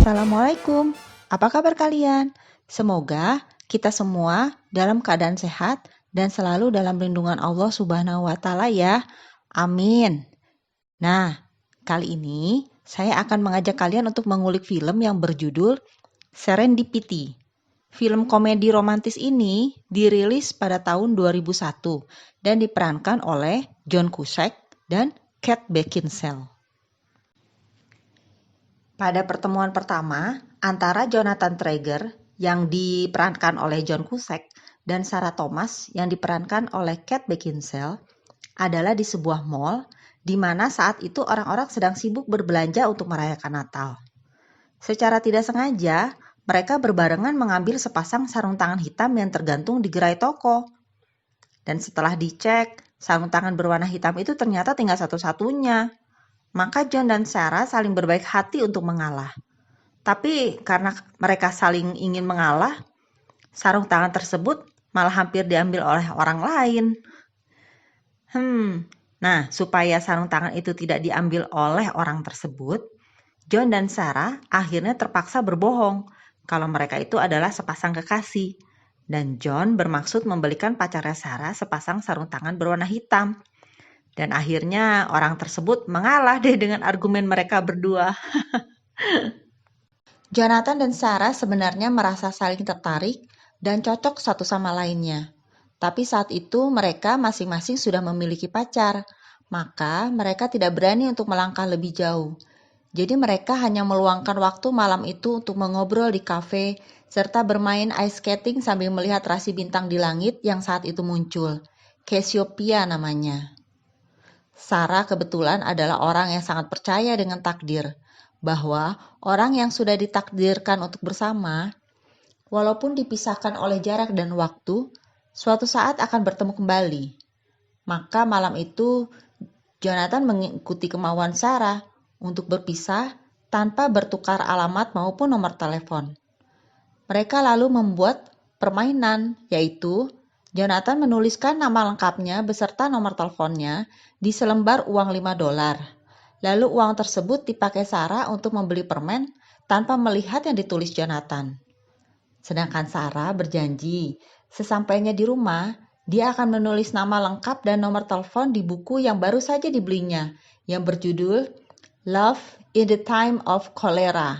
Assalamualaikum, apa kabar kalian? Semoga kita semua dalam keadaan sehat dan selalu dalam lindungan Allah Subhanahu wa Ta'ala ya. Amin. Nah, kali ini saya akan mengajak kalian untuk mengulik film yang berjudul Serendipity. Film komedi romantis ini dirilis pada tahun 2001 dan diperankan oleh John Cusack dan Kate Beckinsale. Pada pertemuan pertama antara Jonathan Traeger yang diperankan oleh John Cusack dan Sarah Thomas yang diperankan oleh Kate Beckinsale adalah di sebuah mall di mana saat itu orang-orang sedang sibuk berbelanja untuk merayakan Natal. Secara tidak sengaja, mereka berbarengan mengambil sepasang sarung tangan hitam yang tergantung di gerai toko. Dan setelah dicek, sarung tangan berwarna hitam itu ternyata tinggal satu-satunya. Maka John dan Sarah saling berbaik hati untuk mengalah. Tapi karena mereka saling ingin mengalah, sarung tangan tersebut malah hampir diambil oleh orang lain. Nah, supaya sarung tangan itu tidak diambil oleh orang tersebut, John dan Sarah akhirnya terpaksa berbohong kalau mereka itu adalah sepasang kekasih. Dan John bermaksud membelikan pacarnya Sarah sepasang sarung tangan berwarna hitam. Dan akhirnya orang tersebut mengalah deh dengan argumen mereka berdua. Jonathan dan Sarah sebenarnya merasa saling tertarik dan cocok satu sama lainnya. Tapi saat itu mereka masing-masing sudah memiliki pacar, maka mereka tidak berani untuk melangkah lebih jauh. Jadi mereka hanya meluangkan waktu malam itu untuk mengobrol di kafe serta bermain ice skating sambil melihat rasi bintang di langit yang saat itu muncul. Cassiopeia namanya. Sarah kebetulan adalah orang yang sangat percaya dengan takdir, bahwa orang yang sudah ditakdirkan untuk bersama, walaupun dipisahkan oleh jarak dan waktu, suatu saat akan bertemu kembali. Maka malam itu, Jonathan mengikuti kemauan Sarah untuk berpisah tanpa bertukar alamat maupun nomor telepon. Mereka lalu membuat permainan, yaitu Jonathan menuliskan nama lengkapnya beserta nomor teleponnya di selembar uang $5. Lalu uang tersebut dipakai Sarah untuk membeli permen tanpa melihat yang ditulis Jonathan. Sedangkan Sarah berjanji, sesampainya di rumah, dia akan menulis nama lengkap dan nomor telepon di buku yang baru saja dibelinya, yang berjudul Love in the Time of Cholera,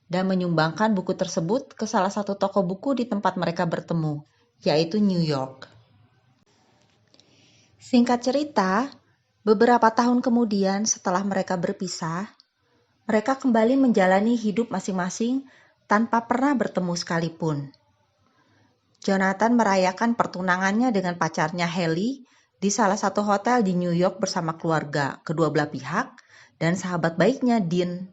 dan menyumbangkan buku tersebut ke salah satu toko buku di tempat mereka bertemu, yaitu New York. Singkat cerita, beberapa tahun kemudian setelah mereka berpisah, mereka kembali menjalani hidup masing-masing tanpa pernah bertemu sekalipun. Jonathan merayakan pertunangannya dengan pacarnya Haley di salah satu hotel di New York bersama keluarga, kedua belah pihak, dan sahabat baiknya Dean.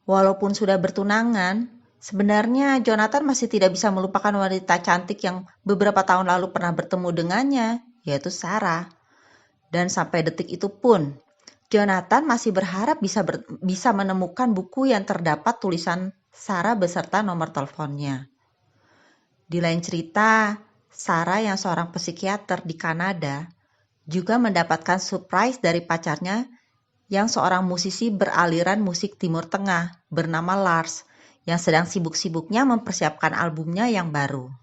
Walaupun sudah bertunangan, sebenarnya Jonathan masih tidak bisa melupakan wanita cantik yang beberapa tahun lalu pernah bertemu dengannya, yaitu Sarah. Dan sampai detik itu pun, Jonathan masih berharap bisa menemukan buku yang terdapat tulisan Sarah beserta nomor teleponnya. Di lain cerita, Sarah yang seorang psikiater di Kanada juga mendapatkan surprise dari pacarnya yang seorang musisi beraliran musik Timur Tengah bernama Lars yang sedang sibuk-sibuknya mempersiapkan albumnya yang baru.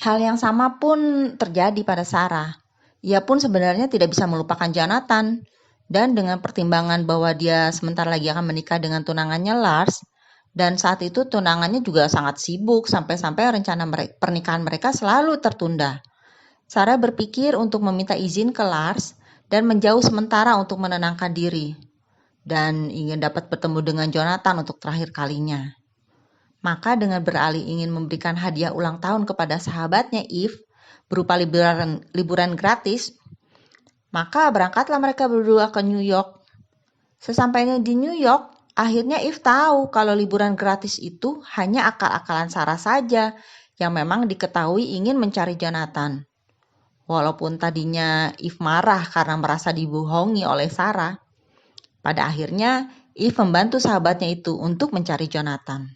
Hal yang sama pun terjadi pada Sarah. Ia pun sebenarnya tidak bisa melupakan Jonathan, dan dengan pertimbangan bahwa dia sebentar lagi akan menikah dengan tunangannya Lars, dan saat itu tunangannya juga sangat sibuk sampai-sampai rencana pernikahan mereka selalu tertunda. Sarah berpikir untuk meminta izin ke Lars dan menjauh sementara untuk menenangkan diri, dan ingin dapat bertemu dengan Jonathan untuk terakhir kalinya. Maka dengan beralih ingin memberikan hadiah ulang tahun kepada sahabatnya Eve berupa liburan gratis, maka berangkatlah mereka berdua ke New York. Sesampainya di New York, akhirnya Eve tahu kalau liburan gratis itu hanya akal-akalan Sarah saja yang memang diketahui ingin mencari Jonathan. Walaupun tadinya Eve marah karena merasa dibohongi oleh Sarah, pada akhirnya Eve membantu sahabatnya itu untuk mencari Jonathan.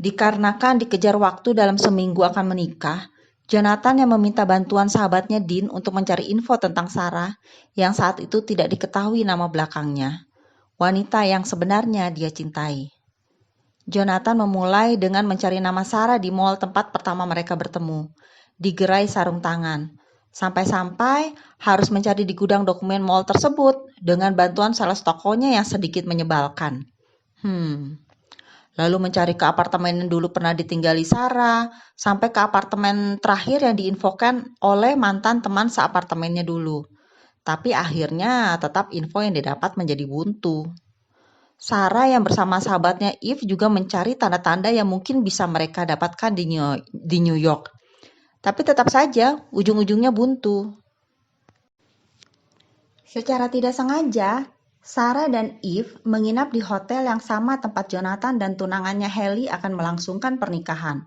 Dikarenakan dikejar waktu dalam seminggu akan menikah, Jonathan yang meminta bantuan sahabatnya Dean untuk mencari info tentang Sarah yang saat itu tidak diketahui nama belakangnya. wanita yang sebenarnya dia cintai. Jonathan memulai dengan mencari nama Sarah di mall tempat pertama mereka bertemu, di gerai sarung tangan. Sampai-sampai harus mencari di gudang dokumen mall tersebut dengan bantuan sales tokonya yang sedikit menyebalkan. Lalu mencari ke apartemen yang dulu pernah ditinggali Sarah, sampai ke apartemen terakhir yang diinfokan oleh mantan teman seapartemennya dulu. Tapi akhirnya tetap info yang didapat menjadi buntu. Sarah yang bersama sahabatnya Eve juga mencari tanda-tanda yang mungkin bisa mereka dapatkan di New York. Tapi tetap saja ujung-ujungnya buntu. Secara tidak sengaja, Sarah dan Eve menginap di hotel yang sama tempat Jonathan dan tunangannya Haley akan melangsungkan pernikahan.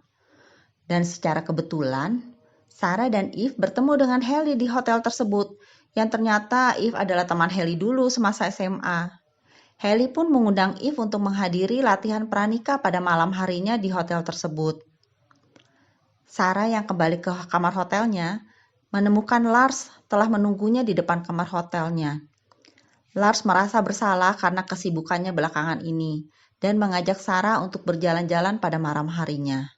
Dan secara kebetulan, Sarah dan Eve bertemu dengan Haley di hotel tersebut, yang ternyata Eve adalah teman Haley dulu semasa SMA. Haley pun mengundang Eve untuk menghadiri latihan pranikah pada malam harinya di hotel tersebut. Sarah yang kembali ke kamar hotelnya menemukan Lars telah menunggunya di depan kamar hotelnya. Lars merasa bersalah karena kesibukannya belakangan ini dan mengajak Sarah untuk berjalan-jalan pada malam harinya.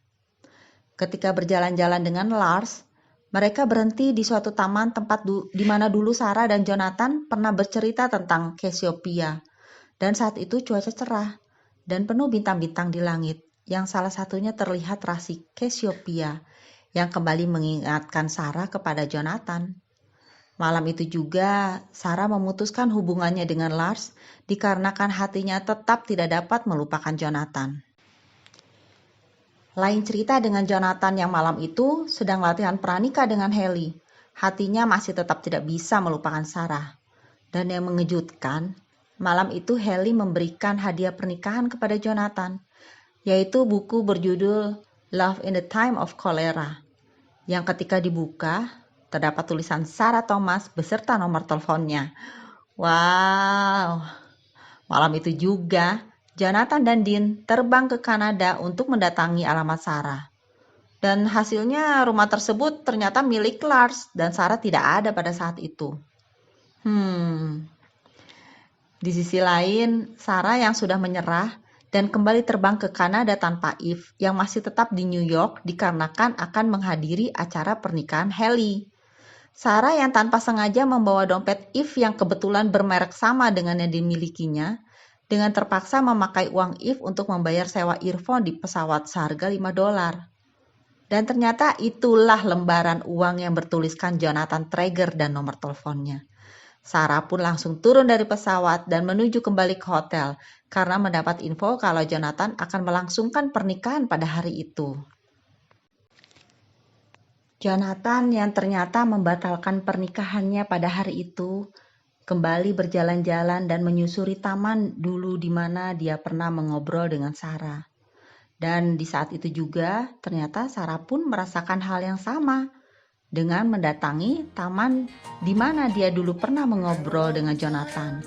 Ketika berjalan-jalan dengan Lars, mereka berhenti di suatu taman tempat di mana dulu Sarah dan Jonathan pernah bercerita tentang Cassiopeia. Dan saat itu cuaca cerah dan penuh bintang-bintang di langit, yang salah satunya terlihat rasi Cassiopeia yang kembali mengingatkan Sarah kepada Jonathan. Malam itu juga, Sarah memutuskan hubungannya dengan Lars dikarenakan hatinya tetap tidak dapat melupakan Jonathan. Lain cerita dengan Jonathan yang malam itu sedang latihan pranikah dengan Haley. Hatinya masih tetap tidak bisa melupakan Sarah. Dan yang mengejutkan, malam itu Haley memberikan hadiah pernikahan kepada Jonathan, yaitu buku berjudul Love in the Time of Cholera, yang ketika dibuka, terdapat tulisan Sarah Thomas beserta nomor teleponnya. Wow, malam itu juga Jonathan dan Dean terbang ke Kanada untuk mendatangi alamat Sarah. Dan hasilnya rumah tersebut ternyata milik Lars dan Sarah tidak ada pada saat itu. Di sisi lain, Sarah yang sudah menyerah dan kembali terbang ke Kanada tanpa Eve yang masih tetap di New York dikarenakan akan menghadiri acara pernikahan Haley. Sarah yang tanpa sengaja membawa dompet Eve yang kebetulan bermerek sama dengan yang dimilikinya, dengan terpaksa memakai uang Eve untuk membayar sewa earphone di pesawat seharga $5. Dan ternyata itulah lembaran uang yang bertuliskan Jonathan Traeger dan nomor teleponnya. Sarah pun langsung turun dari pesawat dan menuju kembali ke hotel karena mendapat info kalau Jonathan akan melangsungkan pernikahan pada hari itu. Jonathan yang ternyata membatalkan pernikahannya pada hari itu, kembali berjalan-jalan dan menyusuri taman dulu di mana dia pernah mengobrol dengan Sarah. Dan di saat itu juga, ternyata Sarah pun merasakan hal yang sama dengan mendatangi taman di mana dia dulu pernah mengobrol dengan Jonathan.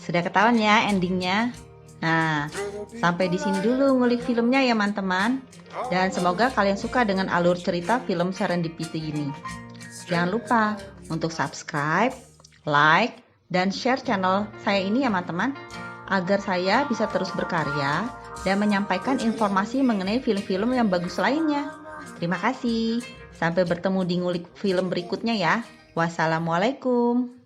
Sudah ketahuan ya endingnya? Nah, sampai di sini dulu ngulik filmnya ya teman-teman. Dan semoga kalian suka dengan alur cerita film Serendipity ini. Jangan lupa untuk subscribe, like, dan share channel saya ini ya teman-teman, agar saya bisa terus berkarya dan menyampaikan informasi mengenai film-film yang bagus lainnya. Terima kasih. Sampai bertemu di ngulik film berikutnya ya. Wassalamualaikum.